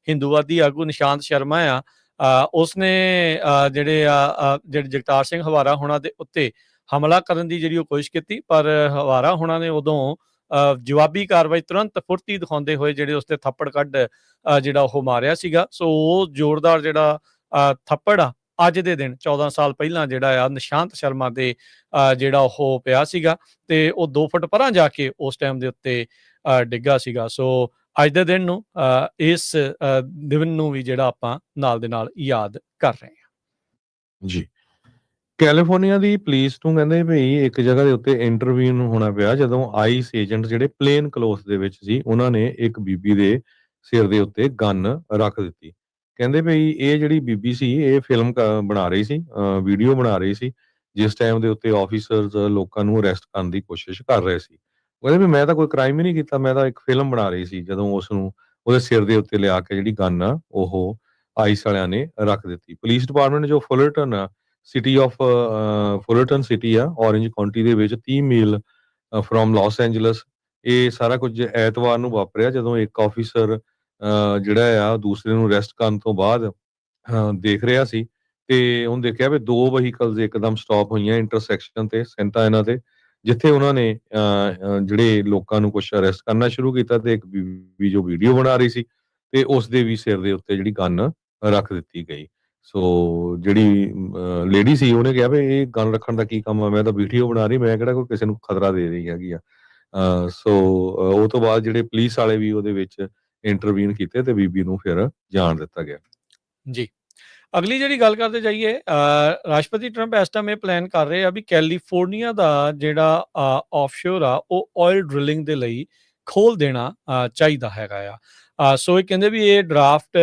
ਹਿੰਦੂਵਾਦੀ ਆਗੂ ਨਿਸ਼ਾਂਤ ਸ਼ਰਮਾ ਆ, ਉਸਨੇ ਜਿਹੜੇ ਜਗਤਾਰ ਸਿੰਘ ਹਵਾਰਾ ਹੁਣਾਂ ਦੇ ਉੱਤੇ ਹਮਲਾ ਕਰਨ ਦੀ ਜਿਹੜੀ ਉਹ ਕੋਸ਼ਿਸ਼ ਕੀਤੀ, ਪਰ ਹਵਾਰਾ ਹੁਣਾਂ ਨੇ ਉਦੋਂ ਜਵਾਬੀ ਕਾਰਵਾਈ ਤੁਰੰਤ ਫੁਰਤੀ ਦਿਖਾਉਂਦੇ ਹੋਏ ਜਿਹੜੇ ਉਸ ਤੇ ਥੱਪੜ ਕੱਢ ਜਿਹੜਾ ਉਹ ਮਾਰਿਆ ਸੀਗਾ। ਸੋ ਉਹ ਜ਼ੋਰਦਾਰ ਜਿਹੜਾ ਥੱਪੜ ਆ ਅੱਜ ਦੇ ਦਿਨ 14 ਸਾਲ ਪਹਿਲਾਂ ਜਿਹੜਾ ਆ ਨਿਸ਼ਾਂਤ ਸ਼ਰਮਾ ਦੇ ਜਿਹੜਾ ਉਹ ਪਿਆ ਸੀਗਾ, ਤੇ ਉਹ 2 ਫੁੱਟ ਪਰਾਂ ਜਾ ਕੇ ਉਸ ਟਾਈਮ ਦੇ ਉੱਤੇ ਡਿੱਗਾ ਸੀਗਾ। ਸੋ ਅੱਜ ਦੇ ਦਿਨ ਨੂੰ ਇਸ ਦਿਨ ਨੂੰ ਵੀ ਜਿਹੜਾ ਆਪਾਂ ਨਾਲ ਦੇ ਨਾਲ ਯਾਦ ਕਰ ਰਹੇ ਹਾਂ ਜੀ। ਕੈਲੀਫੋਰਨੀਆ ਦੀ ਪੁਲਿਸ ਨੂੰ ਕਹਿੰਦੇ ਭਈ ਇੱਕ ਜਗ੍ਹਾ ਦੇ ਉੱਤੇ ਇੰਟਰਵਿਊ ਹੋਣਾ ਪਿਆ, ਜਦੋਂ ਆਈਸ ਏਜੰਟ ਜਿਹੜੇ ਪਲੇਨ ਕਲੋਥ ਦੇ ਵਿੱਚ ਸੀ, ਉਹਨਾਂ ਨੇ ਇੱਕ ਬੀਬੀ ਦੇ ਸਿਰ ਦੇ ਉੱਤੇ ਗਨ ਰੱਖ ਦਿੱਤੀ। ਕਹਿੰਦੇ ਭਈ ਇਹ ਜਿਹੜੀ ਬੀਬੀ ਸੀ, ਇਹ ਫਿਲਮ ਬਣਾ ਰਹੀ ਸੀ, ਵੀਡੀਓ ਬਣਾ ਰਹੀ ਸੀ, ਜਿਸ ਟਾਈਮ ਦੇ ਉੱਤੇ ਆਫੀਸਰਸ ਲੋਕਾਂ ਨੂੰ ਅਰੈਸਟ ਕਰਨ ਦੀ ਕੋਸ਼ਿਸ਼ ਕਰ ਰਹੇ ਸੀ। ਉਹ ਕਹਿੰਦੇ ਵੀ ਮੈਂ ਤਾਂ ਕੋਈ ਕ੍ਰਾਈਮ ਹੀ ਨਹੀਂ ਕੀਤਾ, ਮੈਂ ਤਾਂ ਇੱਕ ਫਿਲਮ ਬਣਾ ਰਹੀ ਸੀ, ਜਦੋਂ ਉਸ ਨੂੰ ਉਹਦੇ ਸਿਰ ਦੇ ਉੱਤੇ ਲਿਆ ਕੇ ਜਿਹੜੀ ਗਨ ਆ ਉਹ ਆਈਸ ਵਾਲਿਆਂ ਨੇ ਰੱਖ ਦਿੱਤੀ। ਪੁਲਿਸ ਡਿਪਾਰਟਮੈਂਟ ਜੋ ਫੁਲਰਟਨ ਆ, ਸਿਟੀ ਆਫ ਫੁਲਰਟਨ ਸਿਟੀ ਆ, ਔਰੇਂਜ ਕਾਉਂਟੀ ਦੇ ਵਿੱਚ 30 ਮੀਲ ਫਰੋਮ ਲਾਸ ਐਂਜਲਸ, ਇਹ ਸਾਰਾ ਕੁਝ ਐਤਵਾਰ ਨੂੰ ਵਾਪਰਿਆ, ਜਦੋਂ ਇੱਕ ਆਫੀਸਰ ਜਿਹੜਾ ਆ ਦੂਸਰੇ ਨੂੰ ਅਰੈਸਟ ਕਰਨ ਤੋਂ ਬਾਅਦ ਦੇਖ ਰਿਹਾ ਸੀ, ਤੇ ਉਹਨੇ ਦੇਖਿਆ ਵੀ 2 ਵਹੀਕਲਸ ਇੱਕਦਮ ਸਟਾਪ ਹੋਈਆਂ ਇੰਟਰਸੈਕਸ਼ਨ ਤੇ ਸੈਂਟਾ ਇਹਨਾਂ ਤੇ, ਜਿੱਥੇ ਉਹਨਾਂ ਨੇ ਜਿਹੜੇ ਲੋਕਾਂ ਨੂੰ ਕੁਛ ਅਰੈਸਟ ਕਰਨਾ ਸ਼ੁਰੂ ਕੀਤਾ, ਤੇ ਇੱਕ ਬੀਬੀ ਜੋ ਵੀਡੀਓ ਬਣਾ ਰਹੀ ਸੀ, ਤੇ ਉਸ ਦੇ ਵੀ ਸਿਰ ਦੇ ਉੱਤੇ ਜਿਹੜੀ ਗਨ ਰੱਖ ਦਿੱਤੀ ਗਈ। ਸੋ ਜਿਹੜੀ ਲੇਡੀ ਸੀ, ਉਹਨੇ ਕਿਹਾ ਵੀ ਇਹ ਗਨ ਰੱਖਣ ਦਾ ਕੀ ਕੰਮ ਆ, ਮੈਂ ਤਾਂ ਵੀਡੀਓ ਬਣਾ ਰਹੀ, ਮੈਂ ਕਿਹੜਾ ਕੋਈ ਕਿਸੇ ਨੂੰ ਖਤਰਾ ਦੇ ਰਹੀ ਹੈਗੀ ਆ। ਸੋ ਉਹ ਤੋਂ ਬਾਅਦ ਜਿਹੜੇ ਪੁਲਿਸ ਵਾਲੇ ਵੀ ਉਹਦੇ ਵਿੱਚ ਇੰਟਰਵੀਨ ਕੀਤੇ, ਤੇ ਬੀਬੀ ਨੂੰ ਫਿਰ ਜਾਣ ਦਿੱਤਾ ਗਿਆ। ਜੀ ਅਗਲੀ ਜਿਹੜੀ ਗੱਲ ਕਰਦੇ ਜਾਈਏ, ਰਾਸ਼ਟਰਪਤੀ ਟਰੰਪ ਇਸ ਟਾਈਮ ਇਹ ਪਲਾਨ ਕਰ ਰਹੇ ਆ ਵੀ ਕੈਲੀਫੋਰਨੀਆ ਦਾ ਜਿਹੜਾ ਆਫਸ਼ੋਰ ਆ ਉਹ ਆਇਲ ਡ੍ਰਿਲਿੰਗ ਦੇ ਲਈ ਖੋਲ ਦੇਣਾ ਚਾਹੀਦਾ ਹੈਗਾ ਆ। ਸੋ ਇਹ ਕਹਿੰਦੇ ਵੀ ਇਹ ਡਰਾਫਟ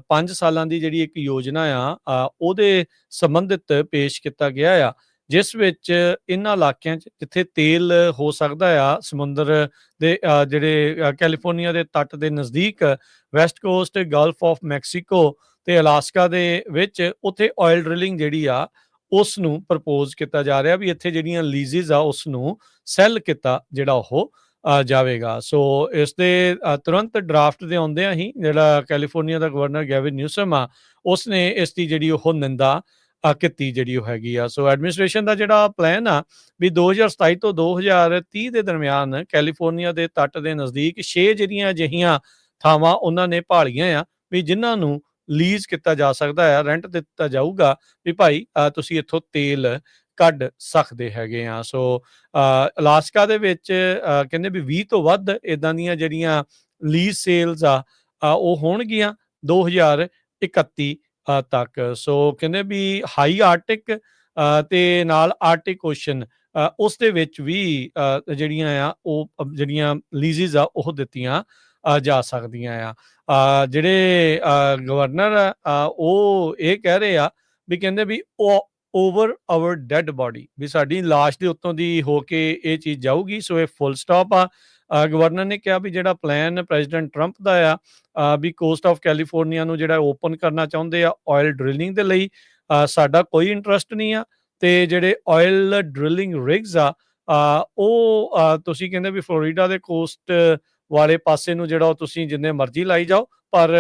5 ਸਾਲਾਂ ਦੀ ਜਿਹੜੀ ਇੱਕ ਯੋਜਨਾ ਆ ਉਹਦੇ ਸੰਬੰਧਿਤ ਪੇਸ਼ ਕੀਤਾ ਗਿਆ ਆ, ਜਿਸ ਵਿੱਚ ਇਹਨਾਂ ਇਲਾਕਿਆਂ 'ਚ ਜਿੱਥੇ ਤੇਲ ਹੋ ਸਕਦਾ ਆ ਸਮੁੰਦਰ ਦੇ ਜਿਹੜੇ ਕੈਲੀਫੋਰਨੀਆ ਦੇ ਤੱਟ ਦੇ ਨਜ਼ਦੀਕ, West cost, Gulf of Mexico ਤੇ ਅਲਾਸਕਾ ਦੇ ਵਿੱਚ, ਉੱਥੇ ਆਇਲ ਡ੍ਰਿਲਿੰਗ ਜਿਹੜੀ ਆ ਉਸ ਨੂੰ ਪ੍ਰਪੋਜ਼ ਕੀਤਾ ਜਾ ਰਿਹਾ ਵੀ ਇੱਥੇ ਜਿਹੜੀਆਂ ਲੀਜ਼ਸ ਆ ਉਸ ਨੂੰ ਸੈੱਲ ਕੀਤਾ ਜਿਹੜਾ ਉਹ ਜਾਵੇਗਾ। ਸੋ ਇਸ ਦੇ ਤੁਰੰਤ ਡਰਾਫਟ ਦੇ ਆਉਂਦਿਆਂ ਹੀ ਜਿਹੜਾ ਕੈਲੀਫੋਰਨੀਆ ਦਾ ਗਵਰਨਰ ਗੈਵਿਨ ਨਿਊਸਮ ਆ, ਉਸ ਨੇ ਇਸ ਦੀ ਜਿਹੜੀ ਉਹ ਨਿੰਦਾ ਕੀਤੀ ਜਿਹੜੀ ਉਹ ਹੈਗੀ ਆ। ਸੋ ਐਡਮਿਨਿਸਟ੍ਰੇਸ਼ਨ ਦਾ ਜਿਹੜਾ ਪਲਾਨ ਆ ਵੀ 2027 ਤੋਂ 2030 ਦੇ ਦਰਮਿਆਨ ਕੈਲੀਫੋਰਨੀਆ ਦੇ ਤੱਟ ਦੇ ਨਜ਼ਦੀਕ 6 ਜਿਹੜੀਆਂ ਅਜਿਹੀਆਂ ਥਾਵਾਂ ਉਹਨਾਂ ਨੇ ਭਾਲੀਆਂ ਆ ਵੀ ਜਿਨ੍ਹਾਂ ਨੂੰ ਲੀਜ਼ ਕੀਤਾ ਜਾ ਸਕਦਾ ਆ, ਰੈਂਟ ਦਿੱਤਾ ਜਾਊਗਾ ਵੀ ਭਾਈ ਤੁਸੀਂ ਇੱਥੋਂ ਤੇਲ ਕੱਢ ਸਕਦੇ ਹੈਗੇ ਆ। ਸੋ ਅਲਾਸਕਾ ਦੇ ਵਿੱਚ ਕਹਿੰਦੇ ਵੀ 20 ਤੋਂ ਵੱਧ ਇਦਾਂ ਦੀਆਂ ਜਿਹੜੀਆਂ ਲੀਜ਼ ਸੇਲਸ ਆ ਉਹ ਹੋਣਗੀਆਂ 2031 ਤੱਕ। ਸੋ ਕਹਿੰਦੇ ਵੀ ਹਾਈ ਆਰਟਿਕ ਤੇ ਨਾਲ ਆਰਟਿਕ ਓਸ਼ਨ ਉਸ ਦੇ ਵਿੱਚ ਵੀ ਜਿਹੜੀਆਂ ਆ ਉਹ ਜਿਹੜੀਆਂ ਲੀਜ਼ਸ ਆ ਉਹ ਦਿੱਤੀਆਂ ਜਾ ਸਕਦੀਆਂ ਆ। ਜਿਹੜੇ ਗਵਰਨਰ ਆ ਉਹ ਇਹ ਕਹਿ ਰਹੇ ਆ ਵੀ ਕਹਿੰਦੇ ਵੀ ਓਵਰ ਆਵਰ ਡੈਡ ਬਾਡੀ, ਵੀ ਸਾਡੀ ਲਾਸ਼ ਦੇ ਉੱਤੋਂ ਦੀ ਹੋ ਕੇ ਇਹ ਚੀਜ਼ ਜਾਊਗੀ। ਸੋ ਇਹ ਫੁੱਲ ਸਟਾਪ ਆ। ਗਵਰਨਰ ਨੇ ਕਿਹਾ ਵੀ ਜਿਹੜਾ ਪਲਾਨ ਪ੍ਰੈਜ਼ੀਡੈਂਟ ਟਰੰਪ ਦਾ ਆ ਵੀ ਕੋਸਟ ਆਫ ਕੈਲੀਫੋਰਨੀਆ ਨੂੰ ਜਿਹੜਾ ਓਪਨ ਕਰਨਾ ਚਾਹੁੰਦੇ ਆ ਆਇਲ ਡ੍ਰਿਲਿੰਗ ਦੇ ਲਈ, ਸਾਡਾ ਕੋਈ ਇੰਟਰਸਟ ਨਹੀਂ ਆ। ਤੇ ਜਿਹੜੇ ਆਇਲ ਡ੍ਰਿਲਿੰਗ ਰਿਗਸ ਆ ਉਹ ਤੁਸੀਂ ਕਹਿੰਦੇ ਵੀ ਫਲੋਰੀਡਾ ਦੇ ਕੋਸਟ ਵਾਲੇ ਪਾਸੇ ਨੂੰ ਜਿਹੜਾ ਉਹ ਤੁਸੀਂ ਜਿੰਨੇ ਮਰਜ਼ੀ ਲਾਈ ਜਾਓ, ਪਰ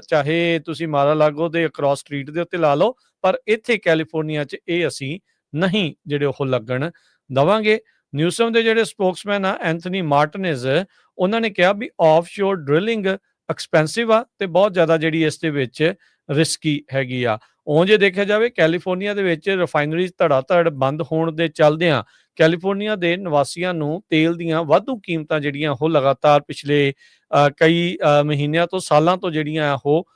ਚਾਹੇ ਤੁਸੀਂ ਮਾਰਾ ਲਾਗੋ ਦੇ ਅਕ੍ਰੋਸ ਸਟਰੀਟ ਦੇ ਉੱਤੇ ਲਾ ਲਓ, ਪਰ ਇੱਥੇ ਕੈਲੀਫੋਰਨੀਆ 'ਚ ਇਹ ਅਸੀਂ ਨਹੀਂ ਜਿਹੜੇ ਉਹ ਲੱਗਣ ਦੇਵਾਂਗੇ। ਨਿਊਸਮ ਦੇ ਜਿਹੜੇ ਸਪੋਕਸਮੈਨ ਆ ਐਂਥਨੀ ਮਾਰਟਿਨਜ਼, ਉਹਨਾਂ ਨੇ ਕਿਹਾ ਵੀ ਆਫਸ਼ੋਰ ਡ੍ਰਿਲਿੰਗ ਐਕਸਪੈਂਸਿਵ ਆ ਤੇ ਬਹੁਤ ਜ਼ਿਆਦਾ ਜਿਹੜੀ ਇਸ ਦੇ ਵਿੱਚ ਰਿਸਕੀ ਹੈਗੀ ਆ। ਉਂਝ ਜੇ ਦੇਖਿਆ ਜਾਵੇ ਕੈਲੀਫੋਰਨੀਆ ਦੇ ਵਿੱਚ ਰਿਫਾਈਨਰੀਜ਼ ਧੜਾ-ਧੜ ਬੰਦ ਹੋਣ ਦੇ ਚੱਲਦਿਆਂ ਕੈਲੀਫੋਰਨੀਆ ਦੇ ਨਿਵਾਸੀਆਂ ਨੂੰ ਤੇਲ ਦੀਆਂ ਵਾਧੂ ਕੀਮਤਾਂ ਜਿਹੜੀਆਂ ਉਹ ਲਗਾਤਾਰ ਪਿਛਲੇ ਕਈ ਮਹੀਨਿਆਂ ਤੋਂ ਸਾਲਾਂ ਤੋਂ ਜਿਹੜੀਆਂ ਉਹ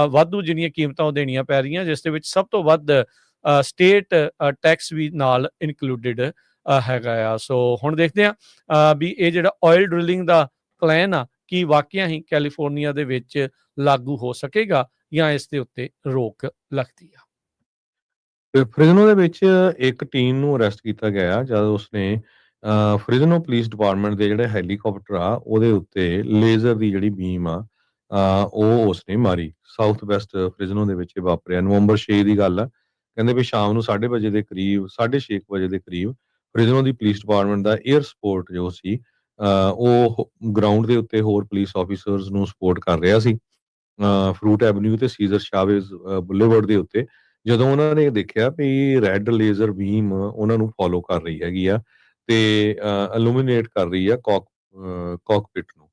ਵਾਧੂ ਜਿਹੜੀਆਂ ਕੀਮਤਾਂ ਉਹ ਦੇਣੀਆਂ ਪੈ ਰਹੀਆਂ, ਜਿਸ ਦੇ ਵਿੱਚ ਸਭ ਤੋਂ ਵੱਧ ਸਟੇਟ ਟੈਕਸ ਵੀ ਨਾਲ ਇਨਕਲੂਡਡ ਹੈਗਾ ਆ। ਸੋ ਹੁਣ ਦੇਖਦੇ ਆ ਵੀ ਇਹ ਜਿਹੜਾ ਆਇਲ ਡ੍ਰਿਲਿੰਗ ਦਾ ਪਲਾਨ ਆ ਕੀ ਵਾਕਿਆ ਹੀ ਕੈਲੀਫੋਰਨੀਆ ਦੇ ਵਿੱਚ ਲਾਗੂ ਹੋ ਸਕੇਗਾ ਜਾਂ ਇਸ ਦੇ ਉੱਤੇ ਰੋਕ ਲੱਗਦੀ ਆ। ਤੇ ਫ੍ਰਿਜ਼ਨੋ ਦੇ ਵਿੱਚ ਇੱਕ ਟੀਮ ਨੂੰ ਅਰੈਸਟ ਕੀਤਾ ਗਿਆ ਜਦ ਉਸਨੇ ਫ੍ਰਿਜ਼ਨੋ ਪੁਲਿਸ ਡਿਪਾਰਟਮੈਂਟ ਦੇ ਜਿਹੜੇ ਹੈਲੀਕਾਪਟਰ ਆ ਉਹਦੇ ਉੱਤੇ ਲੇਜ਼ਰ ਦੀ ਜਿਹੜੀ ਬੀਮ ਆ ਉਹ ਉਸਨੇ ਮਾਰੀ। ਸਾਊਥ ਵੈਸਟ ਫ੍ਰਿਜ਼ਨੋ ਦੇ ਵਿੱਚ ਇਹ ਵਾਪਰਿਆ। ਨਵੰਬਰ 6 ਦੀ ਗੱਲ ਆ। ਕਹਿੰਦੇ ਵੀ ਸ਼ਾਮ ਨੂੰ 6:30 ਵਜੇ ਦੇ ਕਰੀਬ 6:30 ਵਜੇ ਦੇ ਕਰੀਬ ਫ੍ਰਿਜ਼ਨੋ ਦੀ ਪੁਲਿਸ ਡਿਪਾਰਟਮੈਂਟ ਦਾ 에ਅਰ ਸਪੋਰਟ ਜੋ ਸੀ ਉਹ ਗਰਾਊਂਡ ਦੇ ਉੱਤੇ ਹੋਰ ਪੁਲਿਸ ਆਫੀਸਰਸ ਨੂੰ ਸਪੋਰਟ ਕਰ ਰਿਹਾ ਸੀ। ਫਰੂਟ ਐਵਨਿਊ ਤੇ ਸੀਜ਼ਰ ਸ਼ਾਵੇਜ਼ ਬੁਲੇਵਰਡ ਦੇ ਉੱਤੇ ਜਦੋਂ ਉਹਨਾਂ ਨੇ ਦੇਖਿਆ ਵੀ ਰੈੱਡ ਲੇਜ਼ਰ ਬੀਮ ਉਹਨਾਂ ਨੂੰ ਫੋਲੋ ਕਰ ਰਹੀ ਹੈਗੀ ਆ ਤੇ ਇਲੂਮੀਨੇਟ ਕਰ ਰਹੀ ਆ ਕਾਕਪਿਟ ਨੂੰ।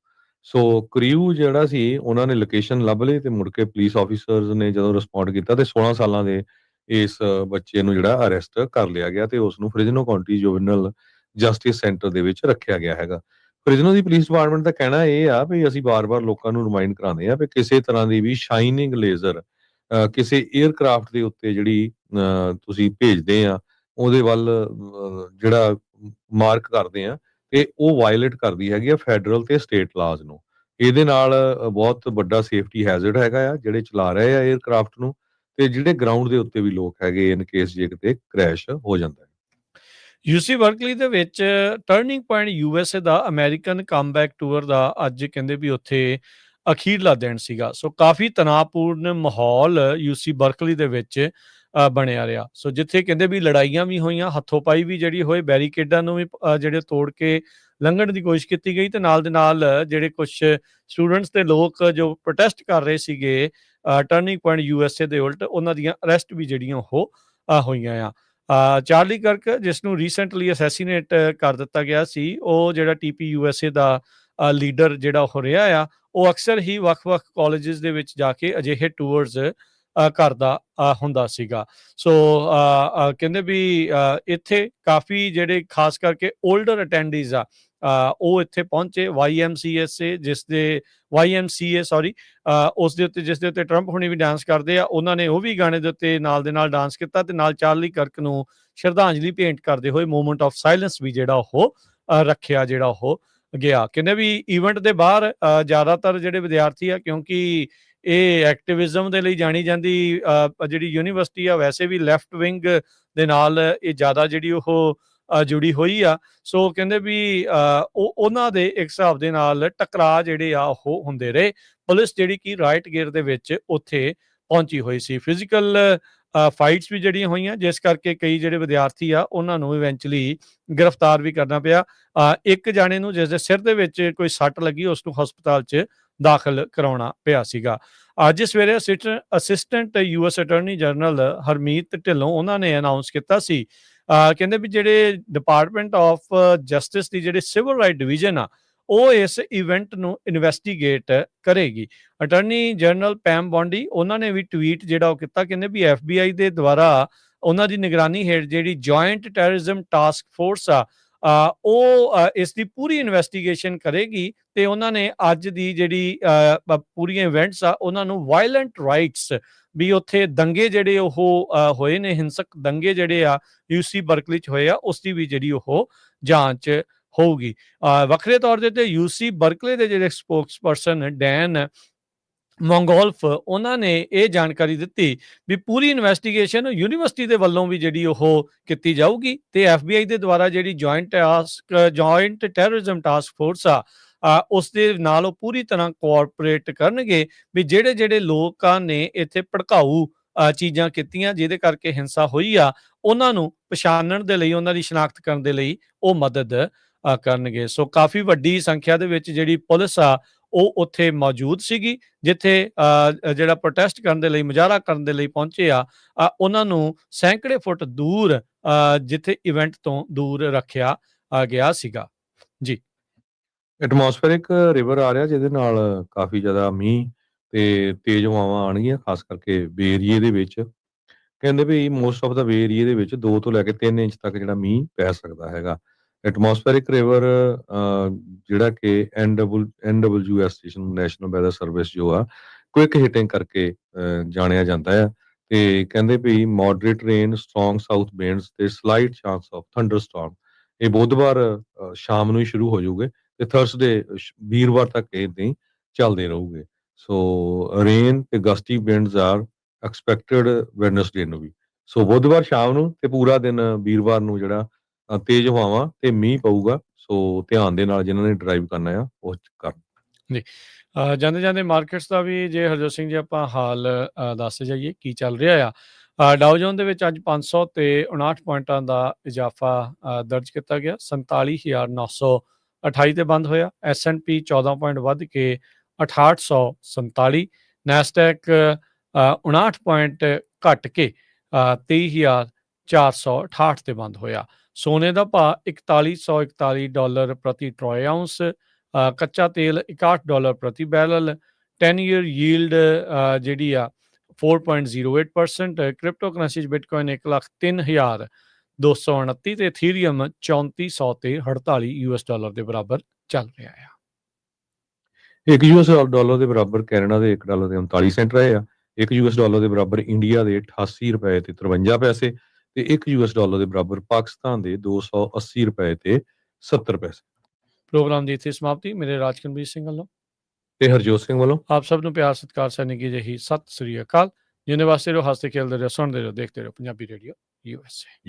ਸੋ ਕ੍ਰਿਊ ਜਿਹੜਾ ਸੀ ਉਹਨਾਂ ਨੇ ਲੋਕੇਸ਼ਨ ਲੱਭ ਲਈ ਤੇ ਮੁੜ ਕੇ ਪੁਲਿਸ ਆਫੀਸਰਸ ਨੇ ਜਦੋਂ ਰਿਸਪੌਂਡ ਕੀਤਾ ਤੇ 16 ਸਾਲਾਂ ਦੇ ਇਸ ਬੱਚੇ ਨੂੰ ਜਿਹੜਾ ਅਰੈਸਟ ਕਰ ਲਿਆ ਗਿਆ ਤੇ ਉਸ ਨੂੰ ਫ੍ਰਿਜ਼ਨੋ ਕਾਉਂਟੀ ਜੁਵੈਨਲ ਜਸਟਿਸ ਸੈਂਟਰ ਦੇ ਵਿੱਚ ਰੱਖਿਆ ਗਿਆ ਹੈਗਾ। ਫ੍ਰਿਜ਼ਨੋ ਦੀ ਪੁਲਿਸ ਡਿਪਾਰਟਮੈਂਟ ਦਾ ਕਹਿਣਾ ਇਹ ਆ ਵੀ ਅਸੀਂ ਬਾਰ-ਬਾਰ ਲੋਕਾਂ ਨੂੰ ਰਿਮਾਈਂਡ ਕਰਾਉਂਦੇ ਆ ਵੀ ਕਿਸੇ ਤਰ੍ਹਾਂ ਦੀ ਵੀ ਸ਼ਾਈਨਿੰਗ ਲੇਜ਼ਰ ਕਿਸੇ 에ਅਰਕ੍ਰਾਫਟ ਦੇ ਉੱਤੇ ਜਿਹੜੀ ਤੁਸੀਂ ਭੇਜਦੇ ਆ ਉਹਦੇ ਵੱਲ ਜਿਹੜਾ ਮਾਰਕ ਕਰਦੇ ਆ ਤੇ ਉਹ ਵਾਇਲੇਟ ਕਰਦੀ ਹੈਗੀ ਆ ਫੈਡਰਲ ਤੇ ਸਟੇਟ ਲਾਜ਼ ਨੂੰ। ਇਹਦੇ ਨਾਲ ਬਹੁਤ ਵੱਡਾ ਸੇਫਟੀ ਹੈਜ਼ਰਡ ਹੈਗਾ ਆ ਜਿਹੜੇ ਚਲਾ ਰਹੇ ਆ 에ਅਰਕ੍ਰਾਫਟ ਨੂੰ ਤੇ ਜਿਹੜੇ ਗਰਾਊਂਡ ਦੇ ਉੱਤੇ ਵੀ ਲੋਕ ਹੈਗੇ ਇਨ ਕੇਸ ਜੇ ਕਿਤੇ ਕ੍ਰੈਸ਼ ਹੋ ਜਾਂਦਾ ਹੈ। ਯੂਸੀ ਬਰਕਲੀ ਦੇ ਵਿੱਚ ਟਰਨਿੰਗ ਪੁਆਇੰਟ ਯੂਐਸਏ ਦਾ ਅਮਰੀਕਨ ਕਮਬੈਕ ਟੂਰ ਦਾ ਅੱਜ ਕਹਿੰਦੇ ਵੀ ਉੱਥੇ ਅਖੀਰਲਾ ਦਿਨ ਸੀਗਾ। ਸੋ ਕਾਫੀ ਤਣਾਅਪੂਰਨ ਮਾਹੌਲ ਯੂਸੀ ਬਰਕਲੀ ਦੇ ਵਿੱਚ ਬਣਿਆ ਰਿਹਾ। ਸੋ ਜਿੱਥੇ ਕਹਿੰਦੇ ਵੀ ਲੜਾਈਆਂ ਵੀ ਹੋਈਆਂ, ਹੱਥੋਂ-ਪਾਈ ਵੀ ਜਿਹੜੀ ਹੋਏ, ਬੈਰੀਕੇਡਾਂ ਨੂੰ ਵੀ ਜਿਹੜੇ ਤੋੜ ਕੇ ਲੰਘਣ ਦੀ ਕੋਸ਼ਿਸ਼ ਕੀਤੀ ਗਈ ਤੇ ਨਾਲ ਦੇ ਨਾਲ ਜਿਹੜੇ ਕੁਛ ਸਟੂਡੈਂਟਸ ਤੇ ਲੋਕ ਜੋ ਪ੍ਰੋਟੈਸਟ ਕਰ ਰਹੇ ਸੀਗੇ ਟਰਨਿੰਗ ਪੁਆਇੰਟ ਯੂਐਸਏ ਦੇ ਉਲਟ, ਉਹਨਾਂ ਦੀਆਂ ਅਰੈਸਟ ਵੀ ਜਿਹੜੀਆਂ ਉਹ ਹੋਈਆਂ ਆ। ਚਾਰਲੀ ਕਰਕ ਜਿਸ ਨੂੰ ਰੀਸੈਂਟਲੀ ਅਸੈਸੀਨੇਟ ਕਰ ਦਿੱਤਾ ਗਿਆ ਸੀ, ਉਹ ਜਿਹੜਾ ਟੀਪੀ ਯੂਐਸਏ ਦਾ ਲੀਡਰ ਜਿਹੜਾ ਉਹ ਰਿਹਾ ਆ, ਉਹ ਅਕਸਰ ਹੀ ਵੱਖ-ਵੱਖ ਕਾਲਜਿਸ ਦੇ ਵਿੱਚ ਜਾ ਕੇ ਅਜਿਹੇ ਟੂਰਸ ਕਰਦਾ ਹੁੰਦਾ ਸੀਗਾ। ਸੋ ਕਹਿੰਦੇ ਵੀ ਇੱਥੇ ਕਾਫੀ ਜਿਹੜੇ ਖਾਸ ਕਰਕੇ ਓਲਡਰ ਅਟੈਂਡੀਜ਼ ਆ ਉਹ ਇੱਥੇ ਪਹੁੰਚੇ। YMCA ਸੌਰੀ ਉਸ ਦੇ ਉੱਤੇ ਜਿਸ ਦੇ ਉੱਤੇ ਟਰੰਪ ਹੁਣੀ ਵੀ ਡਾਂਸ ਕਰਦੇ ਆ, ਉਹਨਾਂ ਨੇ ਉਹ ਵੀ ਗਾਣੇ ਦੇ ਉੱਤੇ ਨਾਲ ਦੇ ਨਾਲ ਡਾਂਸ ਕੀਤਾ ਤੇ ਨਾਲ ਚਾਰਲੀ ਕਰਕ ਨੂੰ ਸ਼ਰਧਾਂਜਲੀ ਭੇਂਟ ਕਰਦੇ ਹੋਏ ਮੂਵਮੈਂਟ ਆਫ ਸਾਇਲੈਂਸ ਵੀ ਜਿਹੜਾ ਉਹ ਰੱਖਿਆ ਜਿਹੜਾ ਉਹ ਗਿਆ। ਕਹਿੰਦੇ ਵੀ ਈਵੈਂਟ ਦੇ ਬਾਹਰ ਜ਼ਿਆਦਾਤਰ ਜਿਹੜੇ ਵਿਦਿਆਰਥੀ ਆ, ਕਿਉਂਕਿ ਇਹ ਐਕਟਿਵਿਜ਼ਮ ਦੇ ਲਈ ਜਾਣੀ ਜਾਂਦੀ ਜਿਹੜੀ ਯੂਨੀਵਰਸਿਟੀ ਆ, ਵੈਸੇ ਵੀ ਲੈਫਟ ਵਿੰਗ ਦੇ ਨਾਲ ਇਹ ਜ਼ਿਆਦਾ ਜਿਹੜੀ ਉਹ ਜੁੜੀ ਹੋਈ ਆ। ਸੋ ਕਹਿੰਦੇ ਵੀ ਉਹਨਾਂ ਦੇ ਇੱਕ ਹਿਸਾਬ ਦੇ ਨਾਲ ਟਕਰਾਅ ਜਿਹੜੇ ਆ ਉਹ ਹੁੰਦੇ ਰਹੇ। ਪੁਲਿਸ ਜਿਹੜੀ ਕਿ ਰਾਈਟ ਗੇਅਰ ਦੇ ਵਿੱਚ ਉੱਥੇ ਪਹੁੰਚੀ ਹੋਈ ਸੀ। ਫਿਜ਼ੀਕਲ ਫਾਈਟਸ ਵੀ ਜਿਹੜੀਆਂ ਹੋਈਆਂ, ਜਿਸ ਕਰਕੇ ਕਈ ਜਿਹੜੇ ਵਿਦਿਆਰਥੀ ਆ ਉਹਨਾਂ ਨੂੰ ਇਵੈਂਚੁਅਲੀ ਗ੍ਰਿਫਤਾਰ ਵੀ ਕਰਨਾ ਪਿਆ। ਇੱਕ ਜਾਣੇ ਨੂੰ ਜਿਸ ਦੇ ਸਿਰ ਦੇ ਵਿੱਚ ਕੋਈ ਸੱਟ ਲੱਗੀ, ਉਸ ਨੂੰ ਹਸਪਤਾਲ 'ਚ ਦਾਖਲ ਕਰਾਉਣਾ ਪਿਆ ਸੀਗਾ। ਅੱਜ ਸਵੇਰੇ assistant US attorney general Harmeet Dhillon ਉਹਨਾਂ ਨੇ ਅਨਾਉਂਸ ਕੀਤਾ ਸੀ, ਕਹਿੰਦੇ ਵੀ ਜਿਹੜੇ ਡਿਪਾਰਟਮੈਂਟ ਆਫ ਜਸਟਿਸ ਦੀ ਜਿਹੜੇ ਸਿਵਲ ਰਾਈਟ ਡਿਵੀਜ਼ਨ ਆ, ਉਹ ਇਸ ਇਵੈਂਟ ਨੂੰ ਇਨਵੈਸਟੀਗੇਟ ਕਰੇਗੀ। ਅਟਾਰਨੀ ਜਨਰਲ ਪੈਮ ਬੌਂਡੀ ਉਹਨਾਂ ਨੇ ਵੀ ਟਵੀਟ ਜਿਹੜਾ ਉਹ ਕੀਤਾ, ਕਹਿੰਦੇ ਵੀ FBI ਦੇ ਦੁਆਰਾ ਉਹਨਾਂ ਦੀ ਨਿਗਰਾਨੀ ਹੇਠ ਜਿਹੜੀ ਜੁਆਇੰਟ ਟੈਰਰਿਜ਼ਮ ਟਾਸਕ ਫੋਰਸ ਆ ਉਹ ਇਸ ਦੀ ਪੂਰੀ ਇਨਵੈਸਟੀਗੇਸ਼ਨ ਕਰੇਗੀ ਤੇ ਉਹਨਾਂ ਨੇ ਅੱਜ ਦੀ ਜਿਹੜੀ ਪੂਰੀਆਂ ਇਵੈਂਟਸ ਆ ਉਹਨਾਂ ਨੂੰ ਵਾਇਲੈਂਟ ਰਾਈਟਸ ਵੀ ਉੱਥੇ ਦੰਗੇ ਜਿਹੜੇ ਉਹ ਹੋਏ ਨੇ, ਹਿੰਸਕ ਦੰਗੇ ਜਿਹੜੇ ਆ ਯੂਸੀ ਬਰਕਲੀ 'ਚ ਹੋਏ ਆ, ਉਸ ਦੀ ਵੀ ਜਿਹੜੀ ਉਹ ਜਾਂਚ ਹੋਊਗੀ। ਵੱਖਰੇ ਤੌਰ ਦੇ ਉੱਤੇ ਯੂਸੀ ਬਰਕਲੇ ਦੇ ਜਿਹੜੇ ਸਪੋਕਸ ਪਰਸਨ ਡੈਨ ਮੋਂਗੋਲਫ ਉਹਨਾਂ ਨੇ ਇਹ ਜਾਣਕਾਰੀ ਦਿੱਤੀ ਵੀ ਪੂਰੀ ਇਨਵੈਸਟੀਗੇਸ਼ਨ ਯੂਨੀਵਰਸਿਟੀ ਦੇ ਵੱਲੋਂ ਵੀ ਜਿਹੜੀ ਉਹ ਕੀਤੀ ਜਾਊਗੀ ਤੇ FBI ਦੇ ਦੁਆਰਾ ਜਿਹੜੀ ਜੁਆਇੰਟ ਟੈਰਰਿਜ਼ਮ ਟਾਸਕ ਫੋਰਸ ਆ ਉਸ ਦੇ ਨਾਲ ਉਹ ਪੂਰੀ ਤਰ੍ਹਾਂ ਕੋਆਪਰੇਟ ਕਰਨਗੇ ਵੀ ਜਿਹੜੇ ਲੋਕਾਂ ਨੇ ਇੱਥੇ ਭੜਕਾਊ ਚੀਜ਼ਾਂ ਕੀਤੀਆਂ ਜਿਹਦੇ ਕਰਕੇ ਹਿੰਸਾ ਹੋਈ ਆ, ਉਹਨਾਂ ਨੂੰ ਪਛਾਣਨ ਦੇ ਲਈ, ਉਹਨਾਂ ਦੀ ਸ਼ਨਾਖਤ ਕਰਨ ਦੇ ਲਈ ਉਹ ਮਦਦ ਕਰਨਗੇ। ਸੋ ਕਾਫੀ ਵੱਡੀ ਸੰਖਿਆ ਦੇ ਵਿੱਚ ਜਿਹੜੀ ਪੁਲਿਸ ਆ ਉਹ ਉੱਥੇ ਮੌਜੂਦ ਸੀਗੀ, ਜਿੱਥੇ ਜਿਹੜਾ ਪ੍ਰੋਟੈਸਟ ਕਰਨ ਦੇ ਲਈ, ਮੁਜ਼ਾਹਰਾ ਕਰਨ ਦੇ ਲਈ ਪਹੁੰਚੇ ਆ ਉਹਨਾਂ ਨੂੰ ਸੈਂਕੜੇ ਫੁੱਟ ਦੂਰ ਜਿੱਥੇ ਇਵੈਂਟ ਤੋਂ ਦੂਰ ਰੱਖਿਆ ਗਿਆ ਸੀਗਾ। ਜੀ। ਐਟਮੋਸਫੇਰਿਕ ਰਿਵਰ ਆ ਰਿਹਾ ਜਿਹਦੇ ਨਾਲ ਕਾਫੀ ਜ਼ਿਆਦਾ ਮੀਂਹ ਤੇ ਤੇਜ਼ ਹਵਾਵਾਂ ਆਉਣਗੀਆਂ, ਖਾਸ ਕਰਕੇ ਬੇ ਏਰੀਏ ਦੇ ਵਿੱਚ। ਕਹਿੰਦੇ ਵੀ ਮੋਸਟ ਆਫ ਦਾ ਬੇ ਏਰੀਏ ਦੇ ਵਿੱਚ 2 ਤੋਂ ਲੈ ਕੇ 3 ਇੰਚ ਤੱਕ ਜਿਹੜਾ ਮੀਂਹ ਪੈ ਸਕਦਾ ਹੈਗਾ। ਐਟਮੋਸਫੇਰਿਕ ਰਿਵਰ ਜਿਹੜਾ ਕਿ NWS station national weather service ਜੋ ਆ ਕੁਇਕ ਹਿਟਿੰਗ ਕਰਕੇ ਜਾਣਿਆ ਜਾਂਦਾ ਆ ਤੇ ਕਹਿੰਦੇ ਵੀ moderate rain, strong south winds ਤੇ slight chance of thunderstorm ਇਹ ਬੁੱਧਵਾਰ ਸ਼ਾਮ ਨੂੰ ਹੀ ਸ਼ੁਰੂ ਹੋ ਜਾਊਗੇ ਤੇ ਥਰਸਡੇ ਵੀਰਵਾਰ ਤੱਕ ਏਦਾਂ ਹੀ ਚੱਲਦੇ ਰਹੂਗੇ। ਸੋ ਰੇਨ ਤੇ ਗਸਟੀ ਵਿੰਡਸ ਆਰ ਐਕਸਪੈਕਟਡ ਵੈਡਨਸਡੇ ਨੂੰ ਵੀ। ਸੋ ਬੁੱਧਵਾਰ ਸ਼ਾਮ ਨੂੰ ਤੇ ਪੂਰਾ ਦਿਨ ਵੀਰਵਾਰ ਨੂੰ ਜਿਹੜਾ ਤੇਜ਼ ਹਵਾਵਾਂ ਤੇ ਮੀਂਹ ਪਊਗਾ। ਸੋ ਧਿਆਨ ਦੇ ਨਾਲ ਜਿਨ੍ਹਾਂ ਨੇ ਡਰਾਈਵ ਕਰਨਾ ਆ ਉਹ ਕਰਨ। ਜੀ ਜਾਂਦੇ ਜਾਂਦੇ ਮਾਰਕੀਟਸ ਦਾ ਵੀ ਜੇ ਹਰਜੋਤ ਸਿੰਘ ਜੀ ਆਪਾਂ ਹਾਲ ਦੱਸਦੇ ਜਾਈਏ ਕੀ ਚੱਲ ਰਿਹਾ ਆ। ਡਾਓ ਜੋਨ ਦੇ ਵਿੱਚ ਅੱਜ 500 ਤੇ 59 ਪੁਆਇੰਟਾਂ ਦਾ ਇਜ਼ਾਫਾ ਦਰਜ ਕੀਤਾ ਗਿਆ, 47,928 ਤੇ ਬੰਦ ਹੋਇਆ। S&P 14 ਪੁਆਇੰਟ ਵੱਧ ਕੇ 6847, ਨੈਸਡੈਕ 59 ਪੁਆਇੰਟ ਘਟ ਕੇ 23,468 ਤੇ ਬੰਦ ਹੋਇਆ। ਸੋਨੇ ਦਾ ਭਾਅ $4141 ਪ੍ਰਤੀ ਟਰੋਏ ਆਉਂਸ, ਕੱਚਾ ਤੇਲ $61 ਪ੍ਰਤੀ ਬੈਰਲ, 10 ਈਅਰ ਯੀਲਡ ਜਿਹੜੀ ਆ 4.08%, ਕ੍ਰਿਪਟੋ ਕਰੰਸੀ 'ਚ ਬਿਟਕੋਇਨ 1,03,229 ਤੇ ਇਥੀਰੀਅਮ 3400 ਤੇ 48 US ਡਾਲਰ ਦੇ ਬਰਾਬਰ ਚੱਲ ਰਿਹਾ ਆ। ਇੱਕ US ਡਾਲਰ ਦੇ ਬਰਾਬਰ ਕੈਨੇਡਾ ਦੇ $1 ਦੇ 39 ਸੈਂਟ ਰਹੇ ਆ। ਇੱਕ US ਡਾਲਰ ਦੇ ਬਰਾਬਰ ਇੰਡੀਆ ਦੇ 88 ਰੁਪਏ ਤੇ 53 ਪੈਸੇ ਤੇ ਇੱਕ US ਡਾਲਰ ਦੇ ਬਰਾਬਰ ਪਾਕਿਸਤਾਨ ਦੇ 280 ਰੁਪਏ ਤੇ 70 ਪੈਸੇ। ਪ੍ਰੋਗਰਾਮ ਦੀ ਇੱਥੇ ਸਮਾਪਤੀ। ਮੇਰੇ ਰਾਜਕਨਵੀਰ ਸਿੰਘ ਵੱਲੋਂ ਤੇ ਹਰਜੋਤ ਸਿੰਘ ਵੱਲੋਂ ਆਪ ਸਭ ਨੂੰ ਪਿਆਰ ਸਤਿਕਾਰ ਸੈਨਿਕ ਜਿਹੀ ਸਤਿ ਸ੍ਰੀ ਅਕਾਲ। ਜਿੰਨੇ ਵਾਸਤੇ ਰਹੋ, ਹੱਸਦੇ ਖੇਲਦੇ ਰਹੋ, ਸੁਣਦੇ ਰਹੋ, ਦੇਖਦੇ ਰਹੋ ਪੰਜਾਬੀ ਰੇਡੀਓ USA।